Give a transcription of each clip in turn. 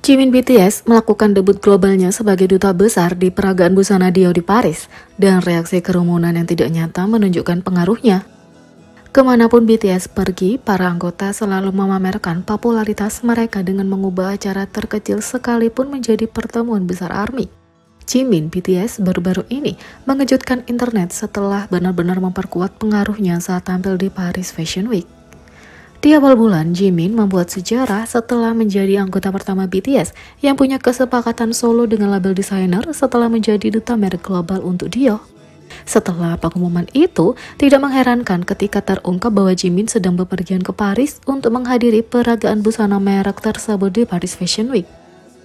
Jimin BTS melakukan debut globalnya sebagai duta besar di peragaan busana Dior di Paris, dan reaksi kerumunan yang tidak nyata menunjukkan pengaruhnya. Kemanapun BTS pergi, para anggota selalu memamerkan popularitas mereka dengan mengubah acara terkecil sekalipun menjadi pertemuan besar ARMY. Jimin BTS baru-baru ini mengejutkan internet setelah benar-benar memperkuat pengaruhnya saat tampil di Paris Fashion Week. Di awal bulan, Jimin membuat sejarah setelah menjadi anggota pertama BTS yang punya kesepakatan solo dengan label desainer setelah menjadi duta merek global untuk Dior. Setelah pengumuman itu, tidak mengherankan ketika terungkap bahwa Jimin sedang bepergian ke Paris untuk menghadiri peragaan busana merek tersebut di Paris Fashion Week.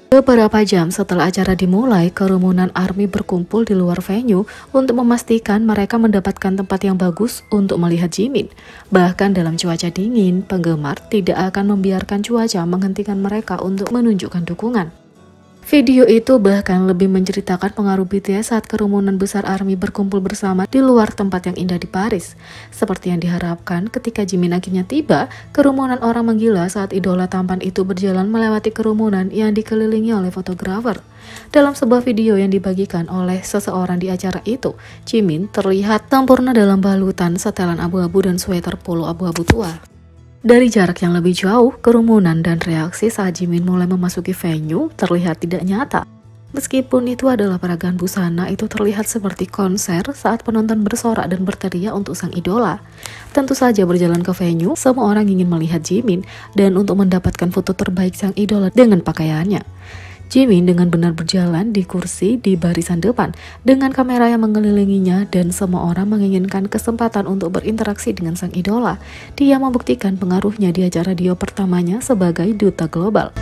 Beberapa jam setelah acara dimulai, kerumunan ARMY berkumpul di luar venue untuk memastikan mereka mendapatkan tempat yang bagus untuk melihat Jimin. Bahkan dalam cuaca dingin, penggemar tidak akan membiarkan cuaca menghentikan mereka untuk menunjukkan dukungan. Video itu bahkan lebih menceritakan pengaruh BTS saat kerumunan besar ARMY berkumpul bersama di luar tempat yang indah di Paris. Seperti yang diharapkan, ketika Jimin akhirnya tiba, kerumunan orang menggila saat idola tampan itu berjalan melewati kerumunan yang dikelilingi oleh fotografer. Dalam sebuah video yang dibagikan oleh seseorang di acara itu, Jimin terlihat sempurna dalam balutan setelan abu-abu dan sweater polo abu-abu tua. Dari jarak yang lebih jauh, kerumunan dan reaksi saat Jimin mulai memasuki venue terlihat tidak nyata. Meskipun itu adalah peragaan busana, itu terlihat seperti konser saat penonton bersorak dan berteriak untuk sang idola. Tentu saja berjalan ke venue, semua orang ingin melihat Jimin dan untuk mendapatkan foto terbaik sang idola dengan pakaiannya. Jimin dengan benar berjalan di kursi di barisan depan dengan kamera yang mengelilinginya, dan semua orang menginginkan kesempatan untuk berinteraksi dengan sang idola. Dia membuktikan pengaruhnya di acara Dior pertamanya sebagai duta global.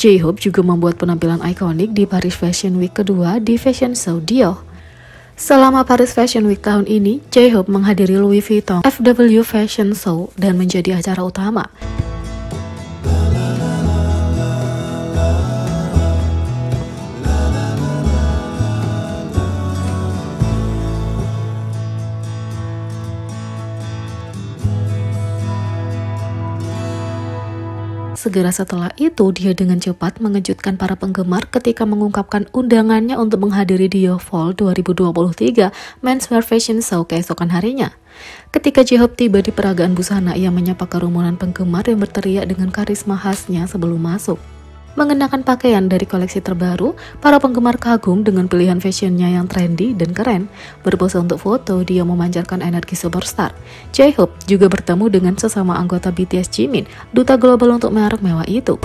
J-Hope juga membuat penampilan ikonik di Paris Fashion Week kedua di fashion show Dior. Selama Paris Fashion Week tahun ini, J-Hope menghadiri Louis Vuitton FW Fashion Show dan menjadi acara utama. Segera setelah itu, dia dengan cepat mengejutkan para penggemar ketika mengungkapkan undangannya untuk menghadiri Dior Fall 2023 Menswear Fashion Show keesokan harinya. Ketika J-Hope tiba di peragaan busana, ia menyapa kerumunan penggemar yang berteriak dengan karisma khasnya sebelum masuk. Mengenakan pakaian dari koleksi terbaru, para penggemar kagum dengan pilihan fashionnya yang trendy dan keren. Berpose untuk foto, dia memancarkan energi superstar. J-Hope juga bertemu dengan sesama anggota BTS Jimin, duta global untuk merek mewah itu.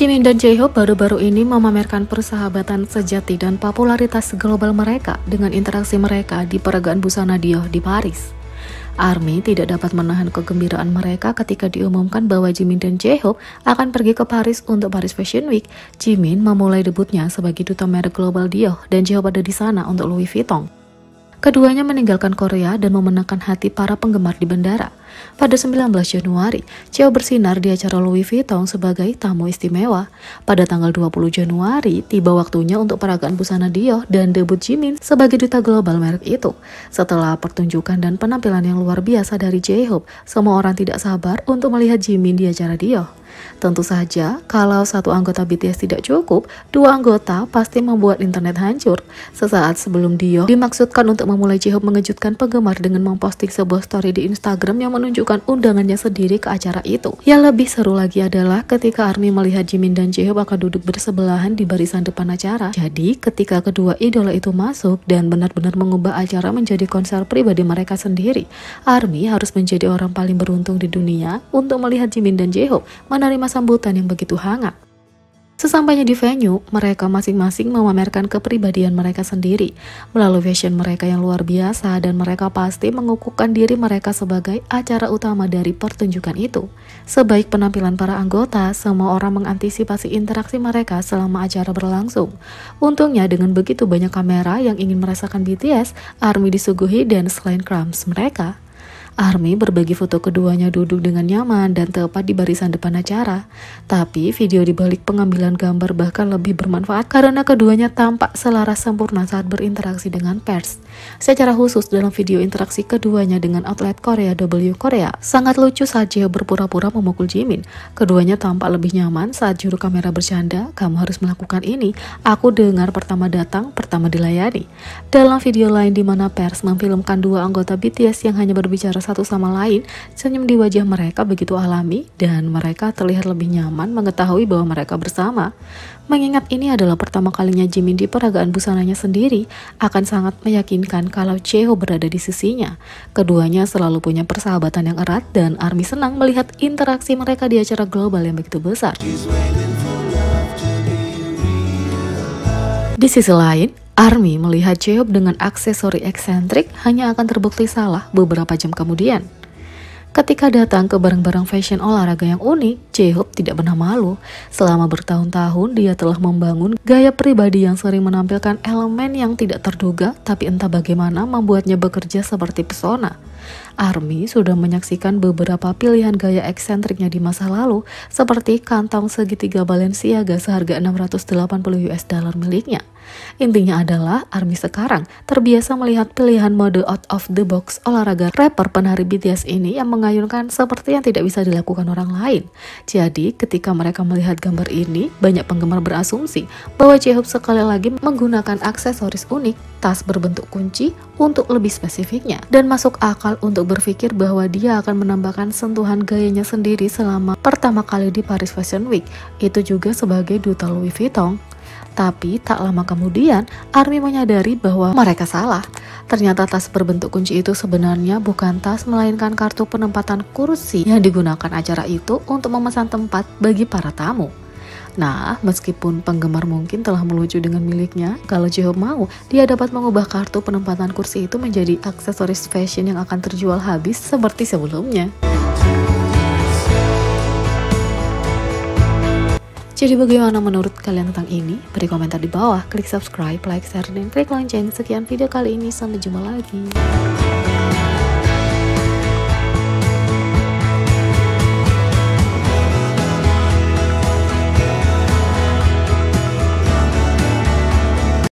Jimin dan J-Hope baru-baru ini memamerkan persahabatan sejati dan popularitas global mereka dengan interaksi mereka di peragaan busana Dior di Paris. ARMY tidak dapat menahan kegembiraan mereka ketika diumumkan bahwa Jimin dan J-Hope akan pergi ke Paris untuk Paris Fashion Week. Jimin memulai debutnya sebagai duta merek global Dior dan J-Hope ada di sana untuk Louis Vuitton. Keduanya meninggalkan Korea dan memenangkan hati para penggemar di bandara. Pada 19 Januari, J-Hope bersinar di acara Louis Vuitton sebagai tamu istimewa. Pada tanggal 20 Januari, tiba waktunya untuk peragaan busana Dior dan debut Jimin sebagai duta global merek itu. Setelah pertunjukan dan penampilan yang luar biasa dari J-Hope, semua orang tidak sabar untuk melihat Jimin di acara Dior. Tentu saja, kalau satu anggota BTS tidak cukup, dua anggota pasti membuat internet hancur. Sesaat sebelum Dior dimaksudkan untuk memulai, J-Hope mengejutkan penggemar dengan memposting sebuah story di Instagram yang menunjukkan undangannya sendiri ke acara itu. Yang lebih seru lagi adalah ketika ARMY melihat Jimin dan J-Hope akan duduk bersebelahan di barisan depan acara. Jadi ketika kedua idola itu masuk dan benar-benar mengubah acara menjadi konser pribadi mereka sendiri, ARMY harus menjadi orang paling beruntung di dunia untuk melihat Jimin dan J-Hope menerima sambutan yang begitu hangat. Sesampainya di venue, mereka masing-masing memamerkan kepribadian mereka sendiri melalui fashion mereka yang luar biasa, dan mereka pasti mengukuhkan diri mereka sebagai acara utama dari pertunjukan itu. Sebaik penampilan para anggota, semua orang mengantisipasi interaksi mereka selama acara berlangsung. Untungnya dengan begitu banyak kamera yang ingin merasakan BTS, ARMY disuguhi dance line crumbs mereka. ARMY berbagi foto keduanya duduk dengan nyaman dan tepat di barisan depan acara. Tapi video di balik pengambilan gambar bahkan lebih bermanfaat karena keduanya tampak selaras sempurna saat berinteraksi dengan pers. Secara khusus dalam video interaksi keduanya dengan outlet Korea W Korea, sangat lucu saat Jeo berpura-pura memukul Jimin. Keduanya tampak lebih nyaman saat juru kamera bercanda, "Kamu harus melakukan ini. Aku dengar pertama datang, pertama dilayani." Dalam video lain di mana pers memfilmkan dua anggota BTS yang hanya berbicara satu sama lain, senyum di wajah mereka begitu alami dan mereka terlihat lebih nyaman mengetahui bahwa mereka bersama. Mengingat ini adalah pertama kalinya Jimin di peragaan busananya sendiri, akan sangat meyakinkan kalau J-Hope berada di sisinya. Keduanya selalu punya persahabatan yang erat dan ARMY senang melihat interaksi mereka di acara global yang begitu besar. Di sisi lain, ARMY melihat J-Hope dengan aksesori eksentrik hanya akan terbukti salah beberapa jam kemudian. Ketika datang ke barang-barang fashion olahraga yang unik, J-Hope tidak pernah malu. Selama bertahun-tahun, dia telah membangun gaya pribadi yang sering menampilkan elemen yang tidak terduga, tapi entah bagaimana membuatnya bekerja seperti pesona. ARMY sudah menyaksikan beberapa pilihan gaya eksentriknya di masa lalu, seperti kantong segitiga Balenciaga seharga $680 miliknya. Intinya adalah ARMY sekarang terbiasa melihat pilihan mode out of the box olahraga rapper penari BTS ini yang mengayunkan seperti yang tidak bisa dilakukan orang lain. Jadi ketika mereka melihat gambar ini, banyak penggemar berasumsi bahwa J-Hope sekali lagi menggunakan aksesoris unik, tas berbentuk kunci untuk lebih spesifiknya, dan masuk akal untuk berpikir bahwa dia akan menambahkan sentuhan gayanya sendiri selama pertama kali di Paris Fashion Week, itu juga sebagai duta Louis Vuitton. Tapi tak lama kemudian, ARMY menyadari bahwa mereka salah. Ternyata tas berbentuk kunci itu sebenarnya bukan tas, melainkan kartu penempatan kursi yang digunakan acara itu untuk memesan tempat bagi para tamu. Nah, meskipun penggemar mungkin telah melucu dengan miliknya, kalau J-Hope mau, dia dapat mengubah kartu penempatan kursi itu menjadi aksesoris fashion yang akan terjual habis seperti sebelumnya. Jadi bagaimana menurut kalian tentang ini? Beri komentar di bawah, klik subscribe, like, share, dan klik lonceng. Sekian video kali ini, sampai jumpa lagi.